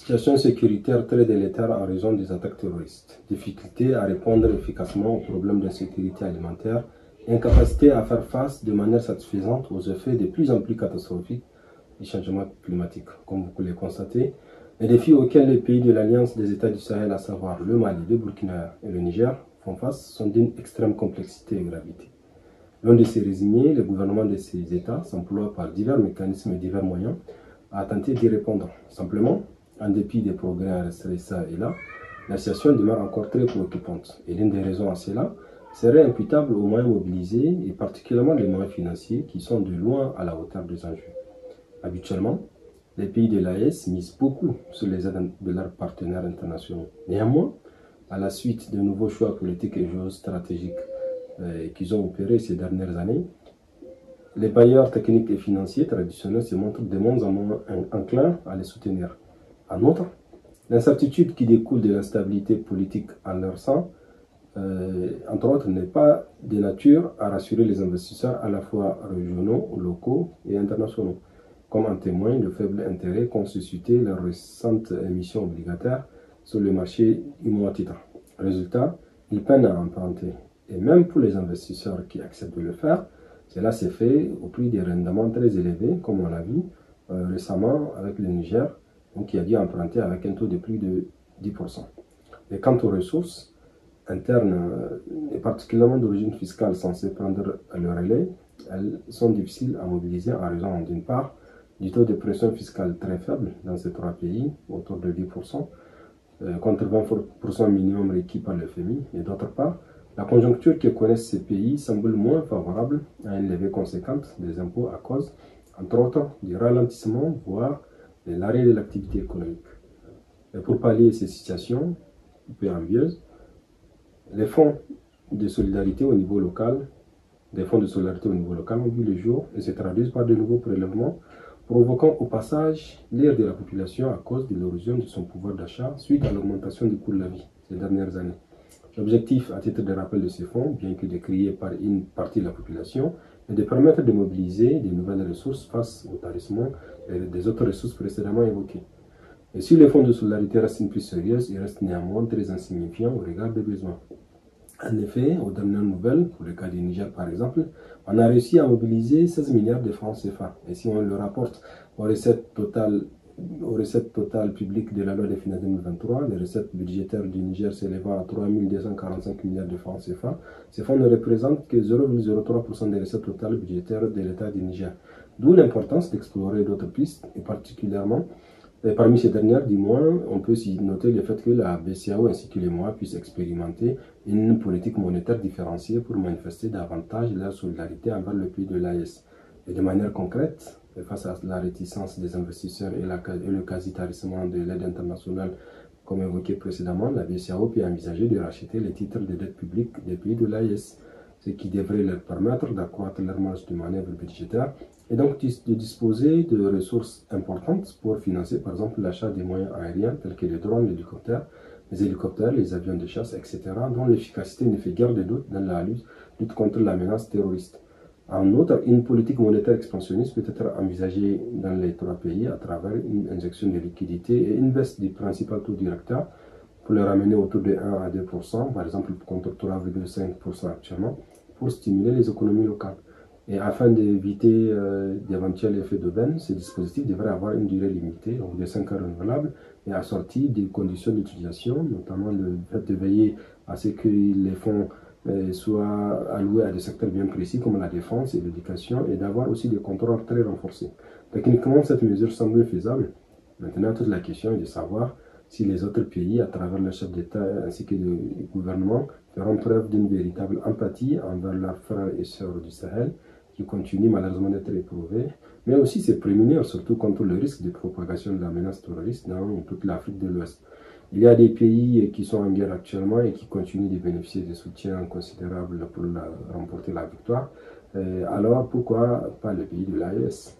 Situation sécuritaire très délétère en raison des attaques terroristes. Difficulté à répondre efficacement aux problèmes d'insécurité alimentaire. Incapacité à faire face de manière satisfaisante aux effets de plus en plus catastrophiques du changement climatique. Comme vous pouvez le constater, les défis auxquels les pays de l'Alliance des États du Sahel, à savoir le Mali, le Burkina et le Niger, font face sont d'une extrême complexité et gravité. Loin de se résigner, les gouvernements de ces États s'emploient par divers mécanismes et divers moyens à tenter d'y répondre. Simplement, en dépit des progrès enregistrés ça et là, la situation demeure encore très préoccupante. Et l'une des raisons à cela serait imputable aux moyens mobilisés et particulièrement les moyens financiers qui sont de loin à la hauteur des enjeux. Habituellement, les pays de l'AES misent beaucoup sur les aides de leurs partenaires internationaux. Néanmoins, à la suite de nouveaux choix politiques et géostratégiques qu'ils ont opérés ces dernières années, les bailleurs techniques et financiers traditionnels se montrent de moins en moins enclins à les soutenir. En outre, l'incertitude qui découle de l'instabilité politique en leur sein, entre autres, n'est pas de nature à rassurer les investisseurs à la fois régionaux, locaux et internationaux, comme en témoigne le faible intérêt qu'ont suscité leurs récentes émissions obligataires sur le marché immo-titre. Résultat, ils peinent à emprunter. Et même pour les investisseurs qui acceptent de le faire, cela s'est fait au prix des rendements très élevés, comme on l'a vu récemment avec le Niger, qui a dû emprunter avec un taux de plus de 10%. Et quant aux ressources internes, et particulièrement d'origine fiscale censées prendre le relais, elles sont difficiles à mobiliser en raison d'une part du taux de pression fiscale très faible dans ces trois pays, autour de 10%, contre 20% minimum requis par le FMI, et d'autre part, la conjoncture que connaissent ces pays semble moins favorable à une levée conséquente des impôts à cause, entre autres, du ralentissement, voire de l'arrêt de l'activité économique. Et pour pallier ces situations peu envieuses, les fonds de solidarité au niveau local, ont vu le jour et se traduisent par de nouveaux prélèvements, provoquant au passage l'ère de la population à cause de l'érosion de son pouvoir d'achat suite à l'augmentation du coût de la vie ces dernières années. L'objectif, à titre de rappel de ces fonds, bien que décrié par une partie de la population, est de permettre de mobiliser de nouvelles ressources face au tarissement des autres ressources précédemment évoquées. Et si les fonds de solidarité restent plus sérieux, ils restent néanmoins très insignifiants au regard des besoins. En effet, aux dernières nouvelles, pour le cas du Niger par exemple, on a réussi à mobiliser 16 milliards de francs CFA. Et si on le rapporte aux recettes totales publiques de la loi des finances 2023, les recettes budgétaires du Niger s'élevant à 3 245 milliards de francs CFA, ces fonds ne représentent que 0,03% des recettes totales budgétaires de l'État du Niger. D'où l'importance d'explorer d'autres pistes, et particulièrement, parmi ces dernières, du moins, on peut s'y noter le fait que la BCEAO ainsi que les MOA puissent expérimenter une politique monétaire différenciée pour manifester davantage leur solidarité envers le pays de l'AES. Et de manière concrète, face à la réticence des investisseurs et le quasi-tarissement de l'aide internationale, comme évoqué précédemment, la BCEAO peut envisager de racheter les titres de dette publique des pays de l'AES, ce qui devrait leur permettre d'accroître leur marge de manœuvre budgétaire et donc de disposer de ressources importantes pour financer par exemple l'achat des moyens aériens tels que les drones, les hélicoptères, les avions de chasse, etc., dont l'efficacité ne fait guère de doute dans la lutte contre la menace terroriste. En outre, une politique monétaire expansionniste peut être envisagée dans les trois pays à travers une injection de liquidités et une baisse du principal taux directeur pour le ramener autour de 1 à 2%, par exemple contre 3,5% actuellement, pour stimuler les économies locales. Et afin d'éviter d'éventuels effets d'aubaine, ce dispositif devrait avoir une durée limitée, donc de 5 ans renouvelables, et assorti des conditions d'utilisation, notamment le fait de veiller à ce que les fonds soient alloués à des secteurs bien précis comme la défense et l'éducation, et d'avoir aussi des contrôles très renforcés. Techniquement, cette mesure semble faisable. Maintenant, toute la question est de savoir si les autres pays, à travers leurs chefs d'État ainsi que le gouvernement, feront preuve d'une véritable empathie envers leurs frères et sœurs du Sahel, qui continuent malheureusement d'être éprouvés, mais aussi se prémunir surtout contre le risque de propagation de la menace terroriste dans toute l'Afrique de l'Ouest. Il y a des pays qui sont en guerre actuellement et qui continuent de bénéficier de soutiens considérables pour remporter la victoire. Alors pourquoi pas les pays de l'AES?